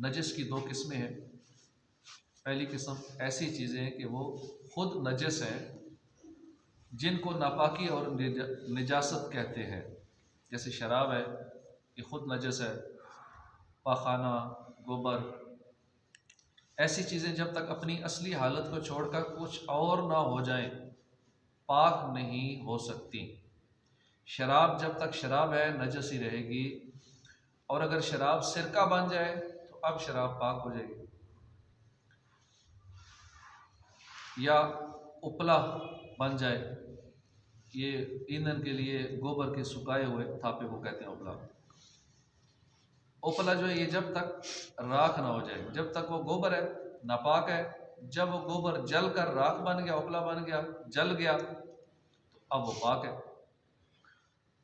नजस की दो किस्में हैं। पहली किस्म ऐसी चीज़ें हैं कि वो खुद नजस हैं, जिनको नापाकी और निजासत कहते हैं। जैसे शराब है, ये खुद नजस है, पाखाना, गोबर, ऐसी चीज़ें जब तक अपनी असली हालत को छोड़कर कुछ और ना हो जाए पाक नहीं हो सकती। शराब जब तक शराब है नजस ही रहेगी, और अगर शराब सिरका बन जाए तो अब शराब पाक हो जाएगी। या उपला बन जाए, ये ईंधन के लिए गोबर के सुखाए हुए थापे को कहते हैं उपला। उपला जो है ये जब तक राख ना हो जाए, जब तक वो गोबर है नापाक है। जब वो गोबर जल कर राख बन गया, उपला बन गया, जल गया, तो अब वो पाक है,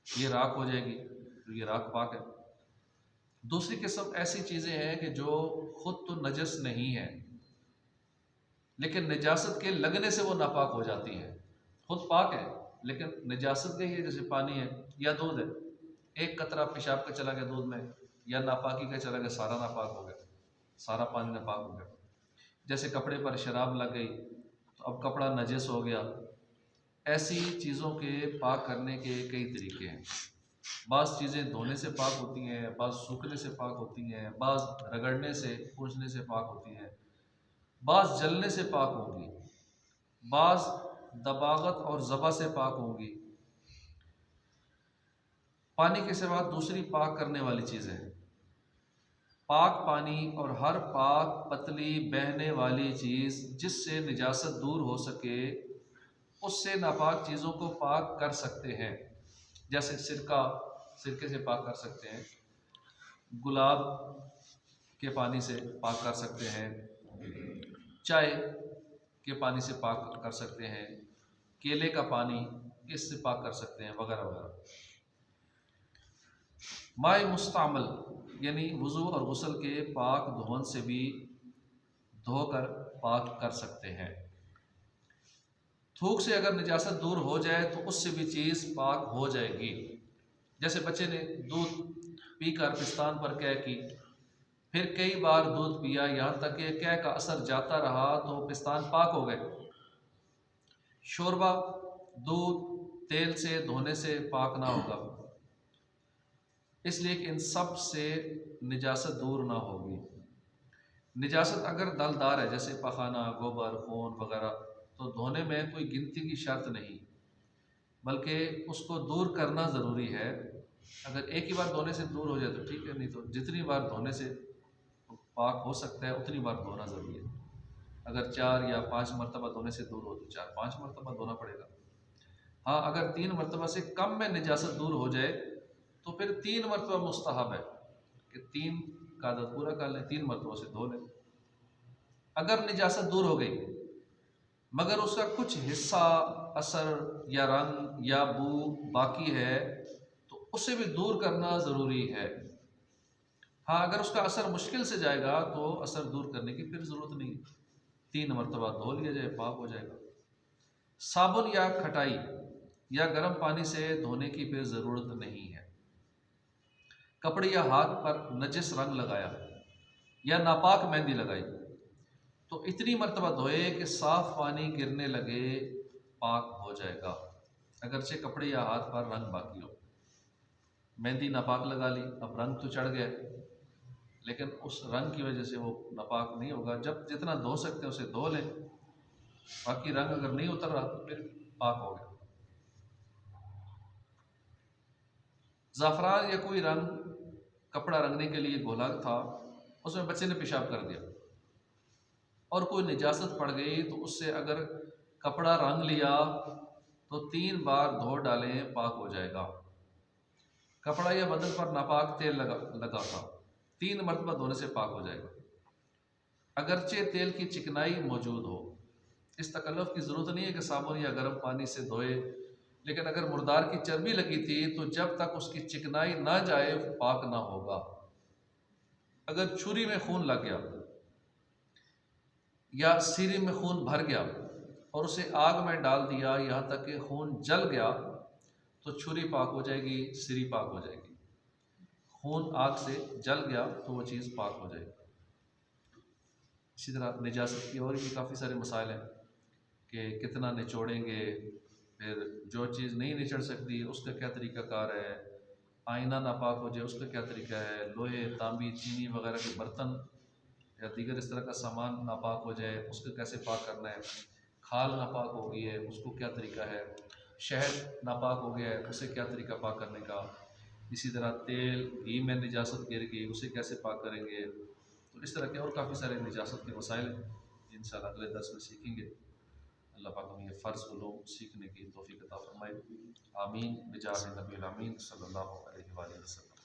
ये राख हो जाएगी, तो ये राख पाक है। दूसरी किस्म ऐसी चीज़ें हैं कि जो खुद तो नजस नहीं है, लेकिन निजासत के लगने से वो नापाक हो जाती है। खुद पाक है लेकिन निजासत गई है, जैसे पानी है या दूध है, एक कतरा पेशाब का चला गया दूध में या नापाकी का चला गया, सारा नापाक हो गया, सारा पानी नापाक हो गया। जैसे कपड़े पर शराब लग गई तो अब कपड़ा नजस हो गया। ऐसी चीज़ों के पाक करने के कई तरीके हैं। बाज़ चीज़ें धोने से पाक होती हैं, बाज़ सूखने से पाक होती हैं, बाज़ रगड़ने से पूंछने से पाक होती हैं, बाज़ जलने से पाक होंगी, बाज़ दबागत और ज़बा से पाक होंगी। पानी के सिवा दूसरी पाक करने वाली चीज़ें हैं। पाक पानी और हर पाक पतली बहने वाली चीज़ जिससे निजासत दूर हो सके, उससे नापाक चीज़ों को पाक कर सकते हैं। जैसे सिरका, सिरके से पाक कर सकते हैं, गुलाब के पानी से पाक कर सकते हैं, चाय के पानी से पाक कर सकते हैं, केले का पानी इससे पाक कर सकते हैं, वगैरह वगैरह। माए मुस्तामल यानी वज़ू और गुस्ल के पाक धोन से भी धोकर पाक कर सकते हैं। थूक से अगर निजासत दूर हो जाए तो उससे भी चीज़ पाक हो जाएगी। जैसे बच्चे ने दूध पीकर पिस्तान पर कैं की, फिर कई बार दूध पिया, यहाँ तक कि कैं का असर जाता रहा तो पिस्तान पाक हो गए। शोरबा दूध तेल से धोने से पाक ना होगा, इसलिए कि इन सब से निजासत दूर ना होगी। निजासत अगर दलदार है, जैसे पखाना, गोबर, खून वगैरह, तो धोने में कोई गिनती की शर्त नहीं, बल्कि उसको दूर करना ज़रूरी है। अगर एक ही बार धोने से दूर हो जाए तो ठीक है, नहीं तो जितनी बार धोने से पाक हो सकता है उतनी बार धोना ज़रूरी है। अगर 4 या 5 मरतबा धोने से दूर हो तो 4-5 मरतबा धोना पड़ेगा। हाँ, अगर 3 मरतबा से कम में निजासत दूर हो जाए तो फिर 3 मरतबा मुस्तहब है कि 3 का आदत पूरा कर लें, 3 मरतबा से धो लें। अगर निजासत दूर हो गई मगर उसका कुछ हिस्सा, असर या रंग या बू बाकी है तो उसे भी दूर करना ज़रूरी है। हाँ, अगर उसका असर मुश्किल से जाएगा तो असर दूर करने की फिर ज़रूरत नहीं, 3 मरतबा धो लिया जाए, पाक हो जाएगा। साबुन या खटाई या गर्म पानी से धोने की फिर ज़रूरत नहीं है। कपड़े या हाथ पर नजिस रंग लगाया या नापाक मेहंदी लगाई तो इतनी मरतबा धोए कि साफ पानी गिरने लगे, पाक हो जाएगा, अगरचे कपड़े या हाथ पर रंग बाकी हो। मेहंदी नापाक लगा ली, अब रंग तो चढ़ गया, लेकिन उस रंग की वजह से वो नापाक नहीं होगा। जब जितना धो सकते हैं उसे धो लें, बाकी रंग अगर नहीं उतर रहा तो फिर पाक हो गया। ज़ाफ़रान या कोई रंग कपड़ा रंगने के लिए घोला था, उसमें बच्चे ने पेशाब कर दिया और कोई निजासत पड़ गई तो उससे अगर कपड़ा रंग लिया तो 3 बार धो डालें, पाक हो जाएगा। कपड़ा या बदन पर नापाक तेल लगा था, 3 मरतबा धोने से पाक हो जाएगा, अगरचे तेल की चिकनाई मौजूद हो। इस तकल्लुफ़ की ज़रूरत नहीं है कि साबुन या गर्म पानी से धोए, लेकिन अगर मुर्दार की चर्बी लगी थी तो जब तक उसकी चिकनाई ना जाए पाक ना होगा। अगर छुरी में खून लग गया या सीरी में खून भर गया और उसे आग में डाल दिया यहाँ तक कि खून जल गया तो छुरी पाक हो जाएगी, सीरी पाक हो जाएगी। खून आग से जल गया तो वो चीज़ पाक हो जाएगी। इसी तरह निजासत की और भी काफ़ी सारे मसाइल हैं कि कितना निचोड़ेंगे, फिर जो चीज़ नहीं निचड़ सकती उसका क्या तरीक़ाकार है, आईना नापाक हो जाए उसका क्या तरीका है, लोहे तांबी चीनी वगैरह के बर्तन या दीगर इस तरह का सामान नापाक हो जाए उसको कैसे पाक करना है, खाल नापाक हो गई है उसको क्या तरीका है, शहद नापाक हो गया है उसे क्या तरीका पाक करने का, इसी तरह तेल घी में निजासत गिर गई उसे कैसे पाक करेंगे। तो इस तरह के और काफ़ी सारे निजासत के मसाइल हैं जिन इंशाअल्लाह अगले दर्स में सीखेंगे। अल्लाह पाक हमें ये फ़र्ज़ उलूम सीखने की तौफ़ीक़ अता फ़रमाए। आमीन बिजाह नबील आमीन सल्लल्लाहु अलैहि वसल्लम।